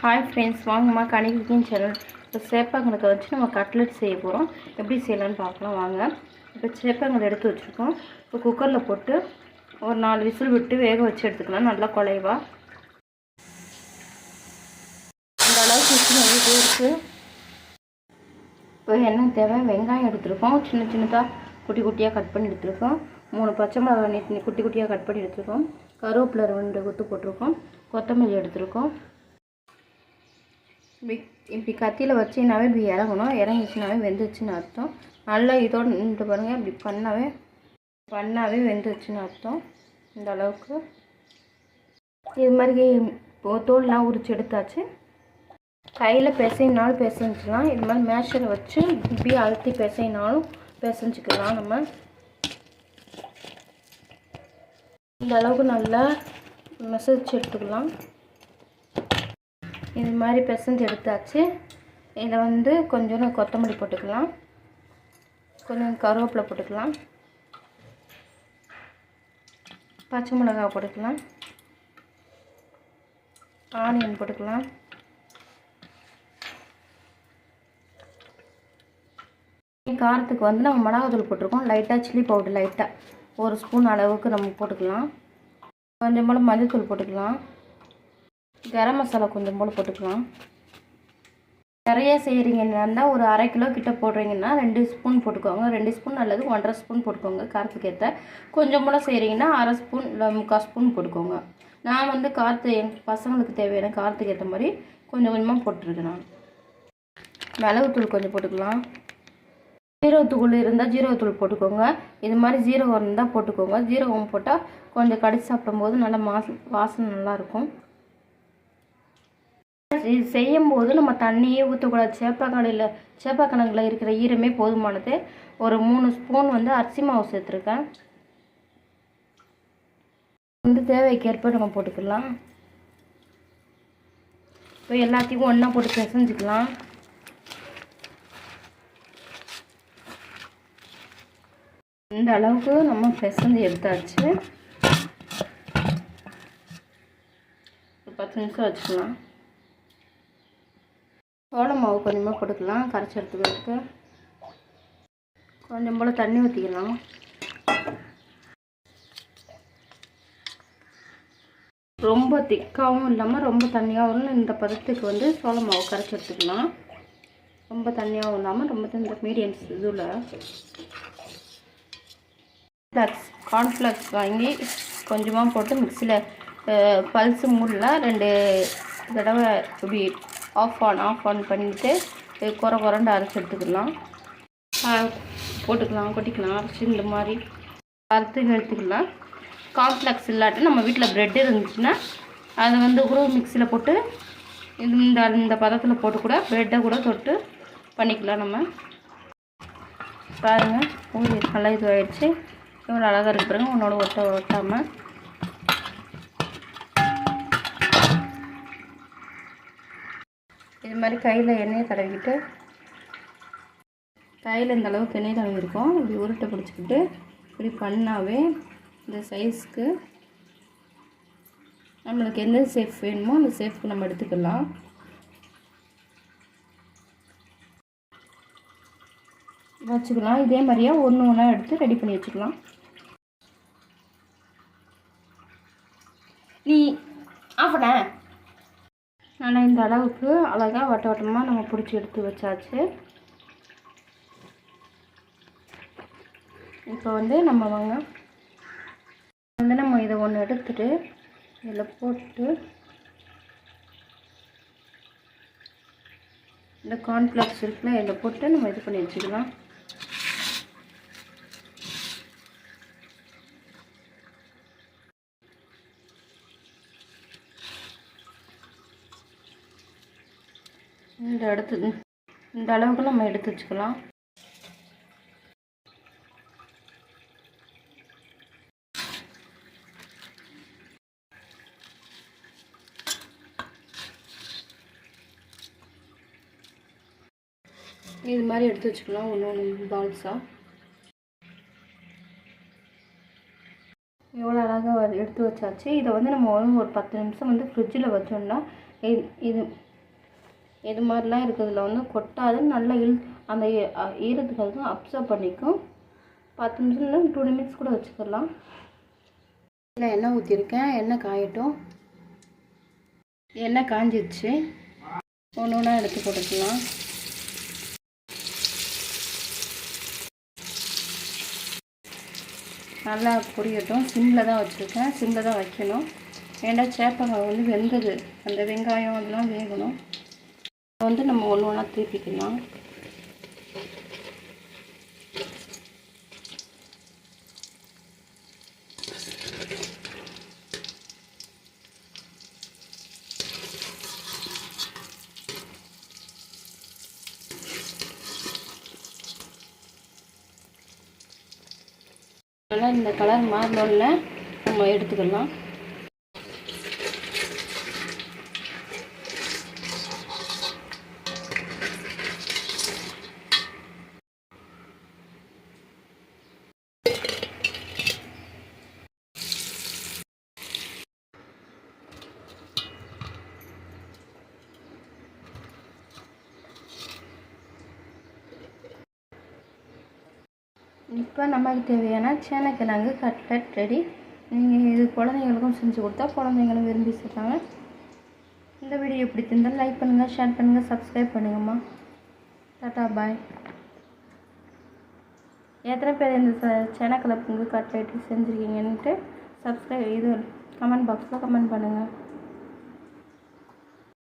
Hi friends, வாங்கம்மா கனி cooking channel. இப்போ சேப்பங்கிழங்கை வச்சு நம்ம கட்லெட் செய்ய போகிறோம். எப்படி செய்யலான்னு பார்க்கலாம் வாங்க. இப்போ சேப்பங்கிழங்கு எடுத்து வச்சுருக்கோம். இப்போ குக்கரில் போட்டு ஒரு 4 விசில் விட்டு வேக வச்சு எடுத்துக்கலாம். நல்லா குழைவா இந்த அளவுக்கு விசில் வந்துட்டே இருக்குது. இப்போ எண்ணெய் தேவை. வெங்காயம் எடுத்துருக்கோம், சின்ன சின்னதாக குட்டி குட்டியாக கட் பண்ணி எடுத்துருக்கோம். 3 பச்சை மிளகாய் நீட்டி குட்டி குட்டியாக கட் பண்ணி எடுத்துருக்கோம். கருவேப்பிலை 2 கொத்து போட்டிருக்கோம். கொத்தமல்லி எடுத்துருக்கோம். இப்படி கத்தியில் வச்சினாவே இப்படி இறங்கணும். இறங்கிச்சுனாவே வெந்துச்சுன்னு அர்த்தம். நல்லா இதோடு நின்று பாருங்கள். இப்படி பண்ணாவே வெந்துச்சுன்னு அர்த்தம். இந்த அளவுக்கு இது மாதிரி தோல்லாம் உரிச்சு எடுத்தாச்சு. கையில் பிசைனாலும் பிசைஞ்சிக்கலாம். இது மாதிரி மேஷரை வச்சு இப்படி அழுத்தி பிசைனாலும் பிசைஞ்சிக்கலாம். நம்ம இந்த அளவுக்கு நல்லா மசிச்சு எடுத்துக்கலாம். இது மாதிரி பிசைஞ்சு எடுத்தாச்சு. இதில் கொஞ்சம் கொத்தமல்லி போட்டுக்கலாம், கொஞ்சம் கருவேப்பிலை போட்டுக்கலாம், பச்சை மிளகாய் போட்டுக்கலாம், ஆனியன் போட்டுக்கலாம். காரத்துக்கு நம்ம மிளகாத்தூள் போட்டிருக்கோம். லைட்டாக சில்லி பவுடர் லைட்டாக 1 ஸ்பூன் அளவுக்கு நம்ம போட்டுக்கலாம். கொஞ்சம் போல் மஞ்சள்தூள் போட்டுக்கலாம். கரம் மசாலா கொஞ்சம் போல் போட்டுக்கலாம். நிறைய செய்கிறீங்கன்னா இருந்தால் ஒரு 1/2 கிலோ கிட்ட போடுறீங்கன்னா 2 ஸ்பூன் போட்டுக்கோங்க. 2 ஸ்பூன் அல்லது 1.5 ஸ்பூன் போட்டுக்கோங்க காரத்துக்கு ஏற்ற. கொஞ்சம் போல் செய்கிறீங்கன்னா 1/2 ஸ்பூன் இல்லை 3/4 ஸ்பூன் போட்டுக்கோங்க. நான் காரத்து என் பசங்களுக்கு தேவையான காரத்துக்கு ஏற்ற மாதிரி கொஞ்சம் கொஞ்சமாக போட்டுருக்கேன். நான் மிளகுத்தூள் கொஞ்சம் போட்டுக்கலாம். ஜீரகத்தூள் இருந்தால் ஜீரகத்தூள் போட்டுக்கோங்க. இது மாதிரி ஜீரகம் இருந்தால் போட்டுக்கோங்க. ஜீரகம் போட்டால் கொஞ்சம் கடிச்சு சாப்பிடும்போது நல்லா வாசனை நல்லாயிருக்கும். இது செய்யும்போது நம்ம தண்ணியே ஊற்றக்கூடாது. சேப்பக்கிழங்குல இருக்கிற ஈரமே போதுமானது. ஒரு 3 ஸ்பூன் அரிசி மாவு சேர்த்துருக்கேன். தேவைக்கேற்ப நம்ம போட்டுக்கலாம். இப்போ எல்லாத்தையும் ஒன்றா போட்டு பிசைஞ்சிக்கலாம். இந்த அளவுக்கு நம்ம பிசைஞ்சு எடுத்தாச்சு. ஒரு 10 நிமிஷம் வச்சுக்கலாம். சோள மாவு கொஞ்சமாக போட்டுக்கலாம். கரைச்சி எடுத்துக்கிறதுக்கு கொஞ்சம் போல் தண்ணி ஊற்றிக்கலாம். ரொம்ப திக்காகவும் இல்லாமல் ரொம்ப தண்ணியாகவும் இந்த பதத்துக்கு சோள மாவு கரைச்சி எடுத்துக்கலாம். ரொம்ப தண்ணியாகவும் இல்லாமல் ரொம்ப இந்த மீடியம்ஸ் இதில் கார்ன்ஃப்ளெக்ஸ் வாங்கி கொஞ்சமாக போட்டு மிக்சியில் பல்ஸ் மூடில் 2 தடவை இப்படி ஆஃப் ஆன் பண்ணிவிட்டு குறண்டு அரைச்சி எடுத்துக்கலாம். கொட்டிக்கலாம். அரைச்சி இந்த மாதிரி அரைத்து எடுத்துக்கலாம். கார்ன்ஃப்ளெக்ஸ் இல்லாட்டி நம்ம வீட்டில் ப்ரெட் இருந்துச்சுன்னா அதை கூட மிக்சியில் போட்டு இந்த பதத்தில் போட்டு கூட ப்ரெட்டை கூட தொட்டு பண்ணிக்கலாம். நம்ம பாருங்கள், நல்லா இது ஆகிடுச்சு. இவ்வளோ அழகாக இருக்கு பாருங்க. உன்னோட ஒட்டாமல் இது மாதிரி கையில் எண்ணெயை தடவிக்கிட்டு கையில் இந்த அளவுக்கு எண்ணெய் தடவிருக்கோம். இப்படி உருட்டை பிடிச்சிக்கிட்டு இப்படி பண்ணாவே இந்த சைஸ்க்கு நம்மளுக்கு எந்த ஷேப் வேணுமோ அந்த ஷேப்க்கு நம்ம எடுத்துக்கலாம். வச்சுக்கலாம். இதே மாதிரியே ஒன்றா எடுத்து ரெடி பண்ணி வச்சுக்கலாம். நீ ஆஃபண்ண நல்லா இந்த அளவுக்கு அழகாக வட்டமாக நம்ம பிடிச்சி எடுத்து வச்சாச்சு. இப்போ நம்ம வாங்க நம்ம இதை ஒன்று எடுத்துட்டு இதில் போட்டு இந்த கார்ன்ஃப்ளெக்ஸ் இருக்குல்ல இதில் போட்டு நம்ம இது பண்ணி வச்சுக்கலாம். இந்த அளவுக்கு நம்ம எடுத்து வச்சுக்கலாம். இது மாதிரி எடுத்து வச்சுக்கலாம். ஒன்று பால்ஸாக எவ்வளோ அழகாக எடுத்து வச்சாச்சு. இதை நம்ம ஒரு 10 நிமிஷம் ஃப்ரிட்ஜில் வச்சோம்னா இது இது மாதிரிலாம் இருக்கிறதுல வந்து கொட்டாது, நல்லா அந்த ஈரத்துக்கு அதுவும் அப்சர்வ் பண்ணிக்கும். 10 நிமிஷம் இல்லை 2 நிமிஷம் கூட வச்சுக்கலாம். இல்லை எண்ணெய் ஊற்றிருக்கேன், எண்ணெய் காயட்டும். எண்ணெய் காஞ்சிடுச்சு, ஒன்று ஒன்றா எடுத்து போட்டுக்கலாம். நல்லா பொரியட்டும். சிம்மில் தான் வச்சுருக்கேன், சிம்மில் தான் வைக்கணும். ஏன்னா சேப்பங்காய் வந்து வெந்தது, அந்த வெங்காயம் அதெல்லாம் வேகணும். வந்து நம்ம ஒன்று ஒன்றா திருப்பிக்கலாம். நல்லா இந்த கலர் மாறினோடனே நம்ம எடுத்துக்கலாம். இப்போ நமக்கு தேவையான சேனக்கிழங்கு கட்லெட் ரெடி. நீங்கள் இது குழந்தைங்களுக்கும் செஞ்சு கொடுத்தா குழந்தைங்களும் விரும்பி சாப்பிட்டாங்க. இந்த வீடியோ பிடிச்சிருந்தால் லைக் பண்ணுங்கள், ஷேர் பண்ணுங்கள், சப்ஸ்கிரைப் பண்ணுங்கம்மா. டாட்டா பாய். எத்தனை பேர் இந்த சேனக்கிழங்கு கட்லெட் செஞ்சுருக்கீங்கன்ட்டு சப்ஸ்கிரைப் இது கமெண்ட் பாக்ஸில் கமெண்ட் பண்ணுங்கள்.